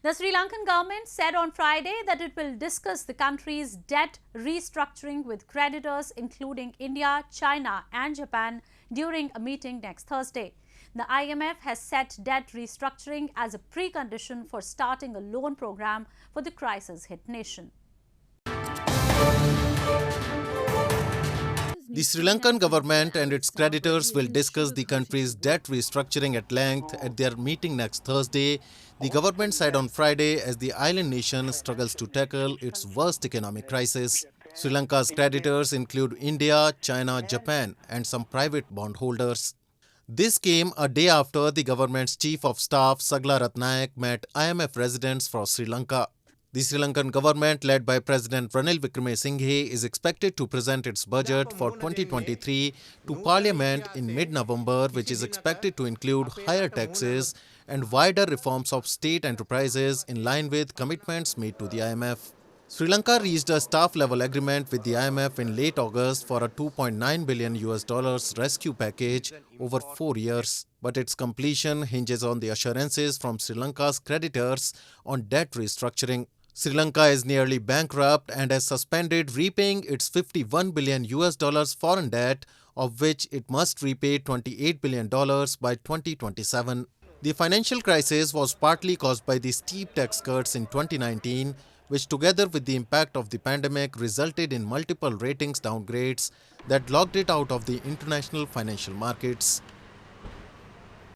The Sri Lankan government said on Friday that it will discuss the country's debt restructuring with creditors including India, China and Japan during a meeting next Thursday. The IMF has set debt restructuring as a precondition for starting a loan program for the crisis-hit nation. The Sri Lankan government and its creditors will discuss the country's debt restructuring at length at their meeting next Thursday, the government said on Friday, as the island nation struggles to tackle its worst economic crisis. Sri Lanka's creditors include India, China, Japan and some private bondholders. This came a day after the government's chief of staff Sagla Ratnaik met IMF residents for Sri Lanka. The Sri Lankan government, led by President Ranil Wickremesinghe, is expected to present its budget for 2023 to Parliament in mid-November, which is expected to include higher taxes and wider reforms of state enterprises in line with commitments made to the IMF. Sri Lanka reached a staff-level agreement with the IMF in late August for a $2.9 billion rescue package over 4 years. But its completion hinges on the assurances from Sri Lanka's creditors on debt restructuring. Sri Lanka is nearly bankrupt and has suspended repaying its $51 billion foreign debt, of which it must repay $28 billion by 2027. The financial crisis was partly caused by the steep tax cuts in 2019, which together with the impact of the pandemic resulted in multiple ratings downgrades that locked it out of the international financial markets.